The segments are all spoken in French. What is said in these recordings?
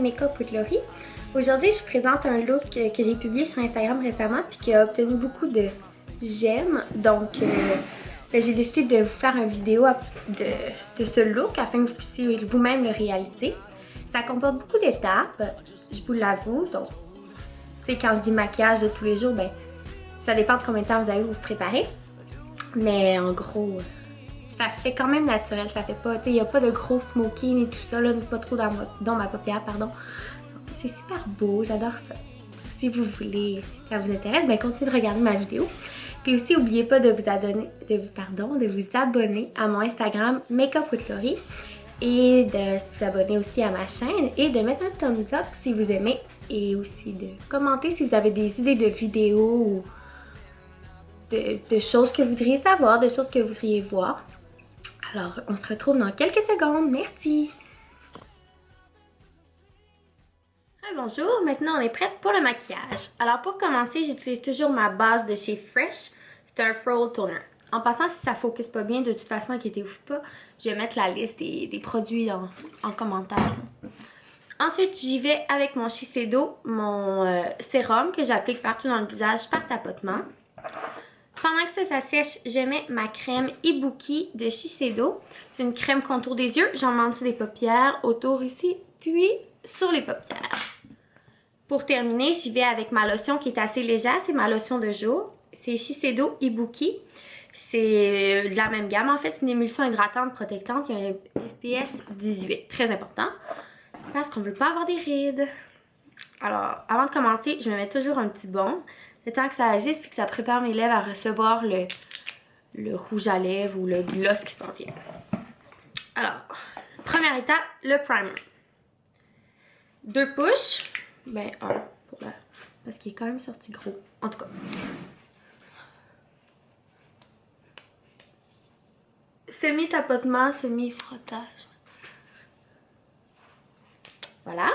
Make-up with Laurie. Aujourd'hui, je vous présente un look que j'ai publié sur Instagram récemment puis qui a obtenu beaucoup de j'aime. Donc, j'ai décidé de vous faire une vidéo de ce look afin que vous puissiez vous-même le réaliser. Ça comporte beaucoup d'étapes, je vous l'avoue. Donc, tu sais, quand je dis maquillage de tous les jours, ben, ça dépend de combien de temps vous allez vous préparer. Mais en gros, ça fait quand même naturel, ça fait pas, tu sais, il n'y a pas de gros smoking et tout ça, là, pas trop dans ma paupière, pardon. C'est super beau, j'adore ça. Si vous voulez, si ça vous intéresse, ben continuez de regarder ma vidéo. Puis aussi, n'oubliez pas de vous abonner à mon Instagram Makeup with Laurie et de vous abonner aussi à ma chaîne et de mettre un thumbs up si vous aimez et aussi de commenter si vous avez des idées de vidéos ou de choses que vous voudriez savoir, de choses que vous voudriez voir. Alors, on se retrouve dans quelques secondes. Merci! Bonjour, maintenant on est prête pour le maquillage. Alors pour commencer, j'utilise toujours ma base de chez Fresh. C'est un Floral Toner. En passant, si ça ne focus pas bien, de toute façon, inquiétez-vous pas, je vais mettre la liste des produits en commentaire. Ensuite, j'y vais avec mon Shiseido, mon sérum que j'applique partout dans le visage par tapotement. Pendant que ça sèche, je mets ma crème Ibuki de Shiseido. C'est une crème contour des yeux. J'en mets en dessous des paupières, autour ici, puis sur les paupières. Pour terminer, j'y vais avec ma lotion qui est assez légère. C'est ma lotion de jour. C'est Shiseido Ibuki. C'est de la même gamme. En fait, c'est une émulsion hydratante protectante qui a un FPS 18. Très important. Parce qu'on ne veut pas avoir des rides. Alors, avant de commencer, je me mets toujours un petit baume. Le temps que ça agisse puis que ça prépare mes lèvres à recevoir le rouge à lèvres ou le gloss qui s'en vient. Alors, première étape, le primer. 2 pushs. Ben, un pour la... parce qu'il est quand même sorti gros. En tout cas. Semi-tapotement, semi-frottage. Voilà.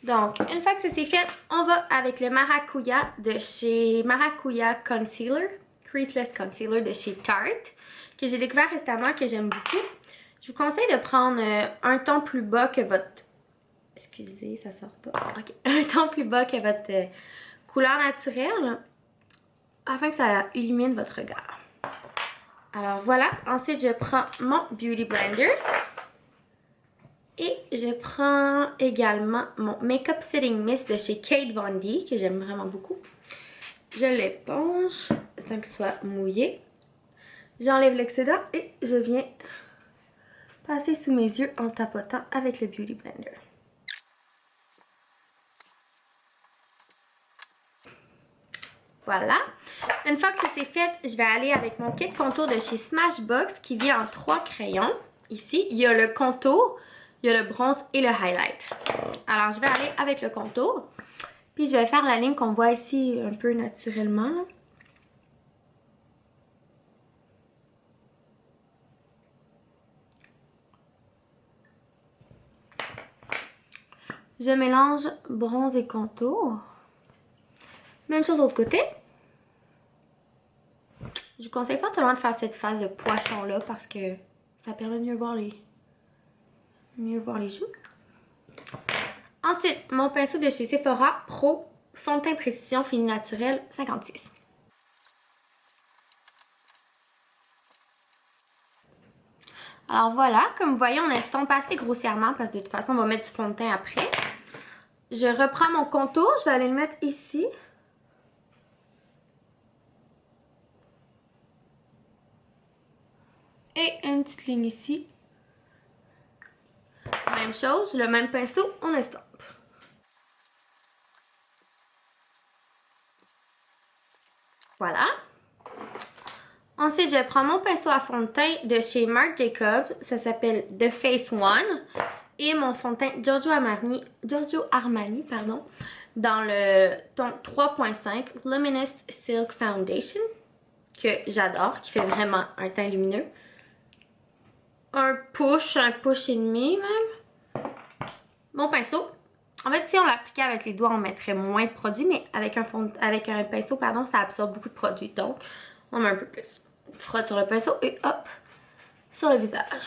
Donc, une fois que ça c'est fait, on va avec le Maracuja de chez Maracuja Concealer. Creaseless Concealer de chez Tarte. Que j'ai découvert récemment, que j'aime beaucoup. Je vous conseille de prendre un ton plus bas que votre... Excusez, ça sort pas. Ok. Un ton plus bas que votre couleur naturelle afin que ça illumine votre regard. Alors voilà. Ensuite, je prends mon Beauty Blender. Et je prends également mon Makeup Setting Mist de chez Kate Von D que j'aime vraiment beaucoup. Je l'éponge tant qu'il soit mouillé. J'enlève l'excédent et je viens passer sous mes yeux en tapotant avec le Beauty Blender. Voilà. Une fois que ça c'est fait, je vais aller avec mon kit contour de chez Smashbox qui vient en 3 crayons. Ici, il y a le contour, il y a le bronze et le highlight. Alors, je vais aller avec le contour. Puis, je vais faire la ligne qu'on voit ici un peu naturellement. Je mélange bronze et contour. Même chose de l'autre côté. Je vous conseille fortement de faire cette phase de poisson-là parce que ça permet de mieux voir les joues. Ensuite, mon pinceau de chez Sephora Pro Fond de teint Précision Fini Naturel 56. Alors voilà, comme vous voyez, on estompe assez grossièrement parce que de toute façon, on va mettre du fond de teint après. Je reprends mon contour, je vais aller le mettre ici. Et une petite ligne ici. Même chose, le même pinceau, on estompe. Voilà. Ensuite, je prends mon pinceau à fond de teint de chez Marc Jacobs. Ça s'appelle The Face One. Et mon fond de teint Giorgio Armani, pardon, dans le ton 3.5 Luminous Silk Foundation. Que j'adore, qui fait vraiment un teint lumineux. Un push et demi même. Mon pinceau. En fait, si on l'appliquait avec les doigts, on mettrait moins de produit, mais avec un pinceau, pardon, ça absorbe beaucoup de produits. Donc, on met un peu plus. On frotte sur le pinceau et hop, sur le visage.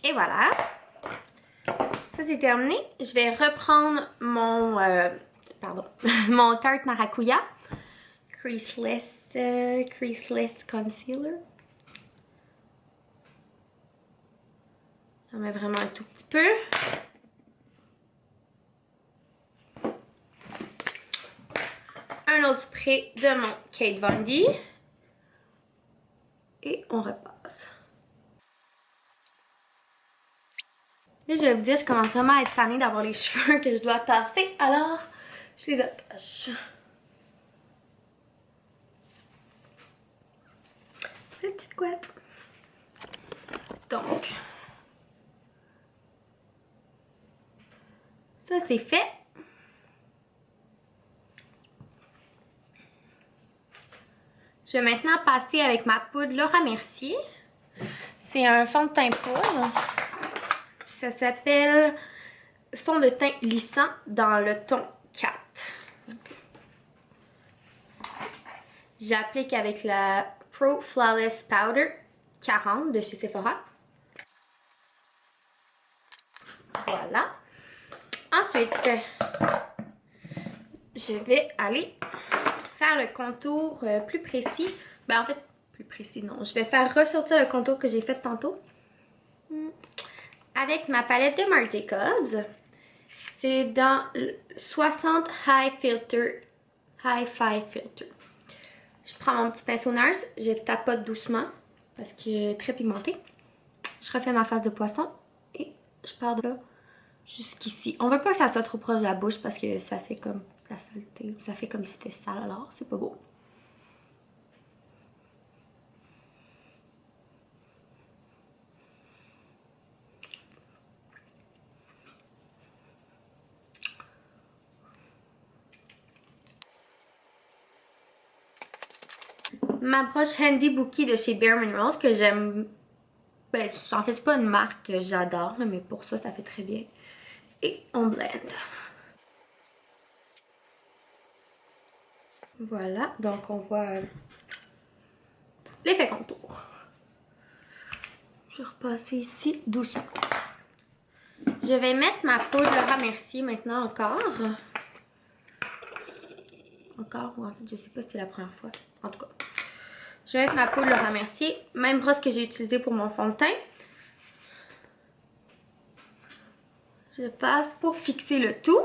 Et voilà. Ça, c'est terminé. Je vais reprendre mon, mon Tarte Maracuja. Creaseless Concealer. J'en mets vraiment un tout petit peu. Un autre spray de mon Kate Von D. Et on repasse. Là, je vais vous dire, je commence vraiment à être tannée d'avoir les cheveux que je dois tasser. Alors, je les attache. Petite couette. Donc, ça c'est fait. Je vais maintenant passer avec ma poudre Laura Mercier. C'est un fond de teint poudre. Ça s'appelle fond de teint lissant dans le ton 4. J'applique avec la Pro Flawless Powder 40 de chez Sephora. Voilà. Ensuite, je vais aller faire le contour plus précis. Ben en fait, plus précis non. Je vais faire ressortir le contour que j'ai fait tantôt. Avec ma palette de Marc Jacobs. C'est dans 60 Hi-Fi Filter. Je prends mon petit pinceau Nurse, je tapote doucement parce qu'il est très pigmenté. Je refais ma face de poisson et je pars de là jusqu'ici. On veut pas que ça soit trop proche de la bouche parce que ça fait comme la saleté. Ça fait comme si c'était sale, alors c'est pas beau. Ma broche Handy Bookie de chez Bare Minerals que j'aime. Ben, en fait, c'est pas une marque que j'adore, mais pour ça, ça fait très bien. Et on blend. Voilà, donc on voit l'effet contour. Je vais repasser ici doucement. Je vais mettre ma poudre Laura Mercier maintenant encore. Encore, ou en fait, je sais pas si c'est la première fois. En tout cas. Je vais mettre ma poudre Laura Mercier. Même brosse que j'ai utilisée pour mon fond de teint. Je passe pour fixer le tout.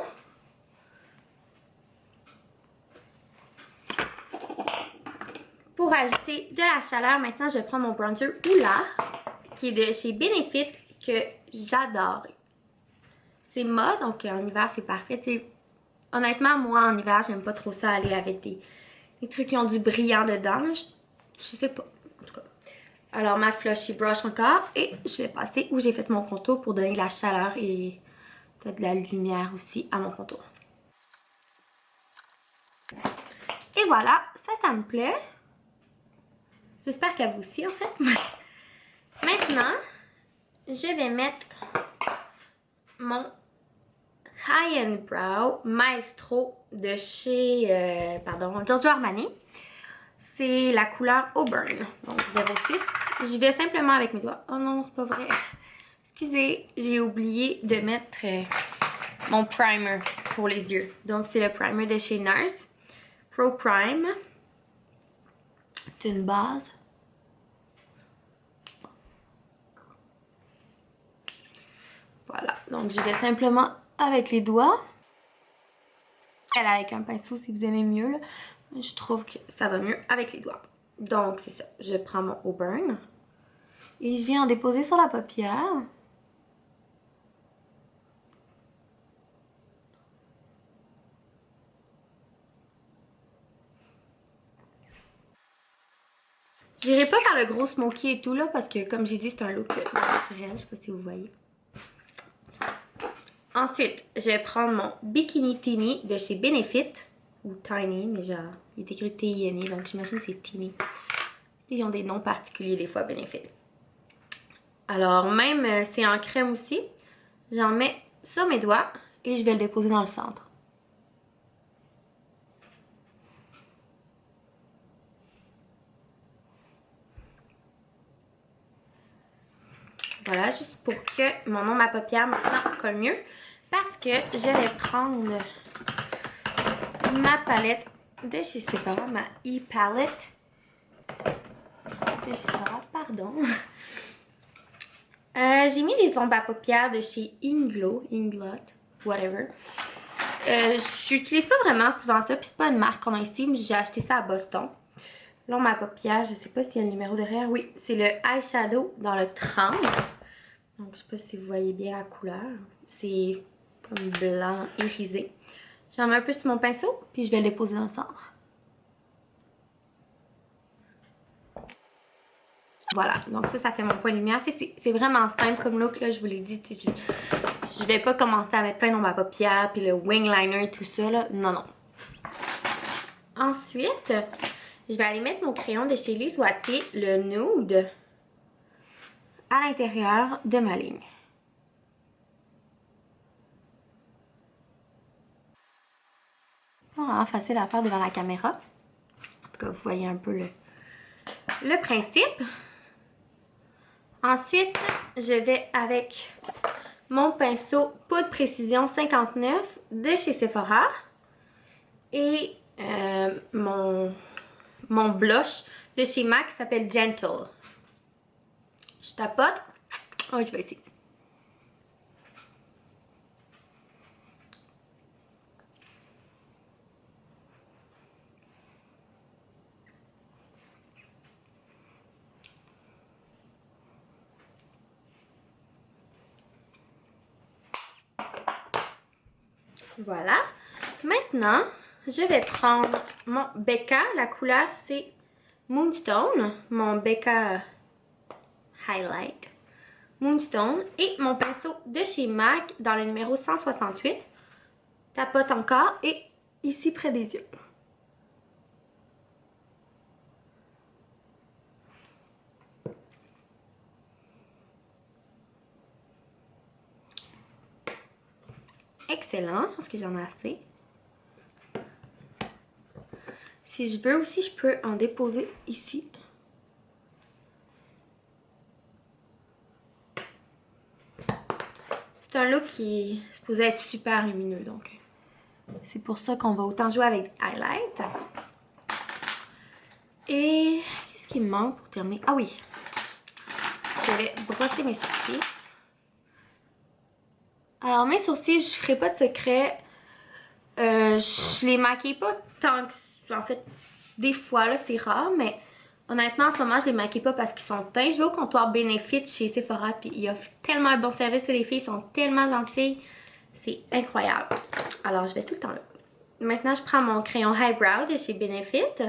Pour ajouter de la chaleur, maintenant je prends mon bronzer Oula, qui est de chez Benefit, que j'adore. C'est mode, donc en hiver c'est parfait. T'sais, honnêtement, moi en hiver, j'aime pas trop ça aller avec des trucs qui ont du brillant dedans. Je sais pas, en tout cas. Alors ma flushy brush encore, et je vais passer où j'ai fait mon contour pour donner de la chaleur et peut-être de la lumière aussi à mon contour. Et voilà, ça me plaît. J'espère qu'à vous aussi en fait. Maintenant, je vais mettre mon High and Brow Maestro de chez Giorgio Armani. C'est la couleur Auburn, donc 06. J'y vais simplement avec mes doigts. Oh non, c'est pas vrai. Excusez, j'ai oublié de mettre mon primer pour les yeux. Donc c'est le primer de chez NARS. Pro Prime. C'est une base. Voilà, donc j'y vais simplement avec les doigts. Avec un pinceau si vous aimez mieux, là. Je trouve que ça va mieux avec les doigts. Donc c'est ça, je prends mon Auburn et je viens en déposer sur la paupière. J'irai pas faire le gros smoky et tout là parce que comme j'ai dit c'est un look naturel, je sais pas si vous voyez. Ensuite, je vais prendre mon Bikini Teeny de chez Benefit. Ou Tiny, mais genre, il est écrit T-I-N-I, donc j'imagine que c'est Teeny. Ils ont des noms particuliers des fois, Benefit. Alors, même, c'est en crème aussi. J'en mets sur mes doigts et je vais le déposer dans le centre. Voilà, juste pour que mon ombre à paupières maintenant colle mieux. Parce que je vais prendre ma palette de chez Sephora, ma e-palette de chez Sephora, pardon. J'ai mis des ombres à paupières de chez Inglot, whatever. J'utilise pas vraiment souvent ça, puis c'est pas une marque qu'on a ici, mais j'ai acheté ça à Boston. L'ombre à paupières, je sais pas s'il y a le numéro derrière. Oui, c'est le eyeshadow dans le 30. Donc, je sais pas si vous voyez bien la couleur. C'est comme blanc irisé. J'en mets un peu sur mon pinceau, puis je vais le déposer dans le centre. Voilà, donc ça fait mon point de lumière. C'est vraiment simple comme look, là, je vous l'ai dit. Je vais pas commencer à mettre plein d'ombre à paupières, puis le wing liner, tout ça, là. Non, non. Ensuite, je vais aller mettre mon crayon de chez Lise Wattier, le Nude, à l'intérieur de ma ligne. Vraiment facile à faire devant la caméra. En tout cas, vous voyez un peu le principe. Ensuite, je vais avec mon pinceau Poudre Précision 59 de chez Sephora et mon blush de chez MAC qui s'appelle Gentle. Je tapote. Oh, je vais essayer. Voilà. Maintenant, je vais prendre mon Becca. La couleur, c'est Moonstone. Mon Becca Highlight Moonstone. Et mon pinceau de chez MAC dans le numéro 168. Tapote encore et ici près des yeux. Excellent, je pense que j'en ai assez. Si je veux aussi, je peux en déposer ici. C'est un look qui est supposé être super lumineux, donc c'est pour ça qu'on va autant jouer avec highlight. Et qu'est-ce qui me manque pour terminer? Ah oui, je vais brosser mes sourcils. Alors mes sourcils, je ferai pas de secret. Je les maquille pas tant que... En fait, des fois, là, c'est rare, mais honnêtement, en ce moment, je les maquille pas parce qu'ils sont teints. Je vais au comptoir Benefit chez Sephora, puis ils offrent tellement un bon service. Les filles sont tellement gentilles. C'est incroyable. Alors, je vais tout le temps là. Maintenant, je prends mon crayon Highbrow de chez Benefit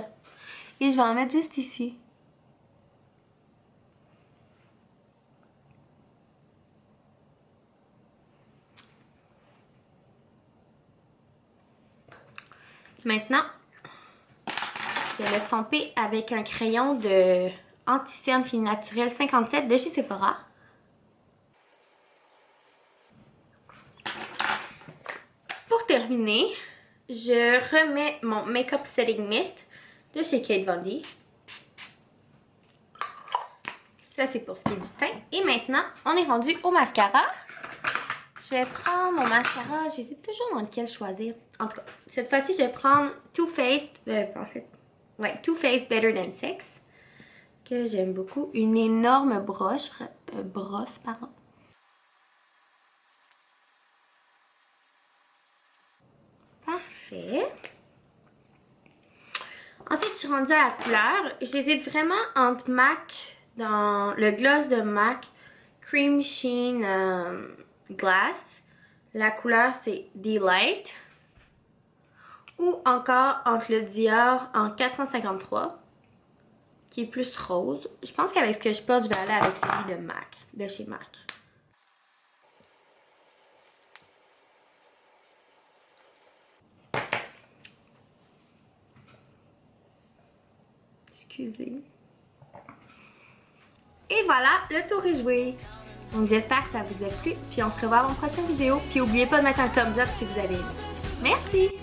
et je vais en mettre juste ici. Maintenant, je vais l'estomper avec un crayon de Anti-Cerne Fini Naturel 57 de chez Sephora. Pour terminer, je remets mon Makeup Setting Mist de chez Kate Von D. Ça, c'est pour ce qui est du teint. Et maintenant, on est rendu au mascara. Je vais prendre mon mascara. J'hésite toujours dans lequel choisir. En tout cas, cette fois-ci, je vais prendre Too Faced. Too Faced Better Than Sex. Que j'aime beaucoup. Une énorme brosse, pardon. Parfait. Ensuite, je suis rendue à la couleur. J'hésite vraiment entre MAC, dans le gloss de MAC, Cream Sheen Glass. La couleur, c'est Delight. Ou encore entre le Dior en 453, qui est plus rose. Je pense qu'avec ce que je porte, je vais aller avec celui de MAC, de chez MAC. Excusez. Et voilà, le tour est joué. Donc j'espère que ça vous a plu. Puis on se revoit dans une prochaine vidéo. Puis n'oubliez pas de mettre un thumbs up si vous avez aimé. Merci!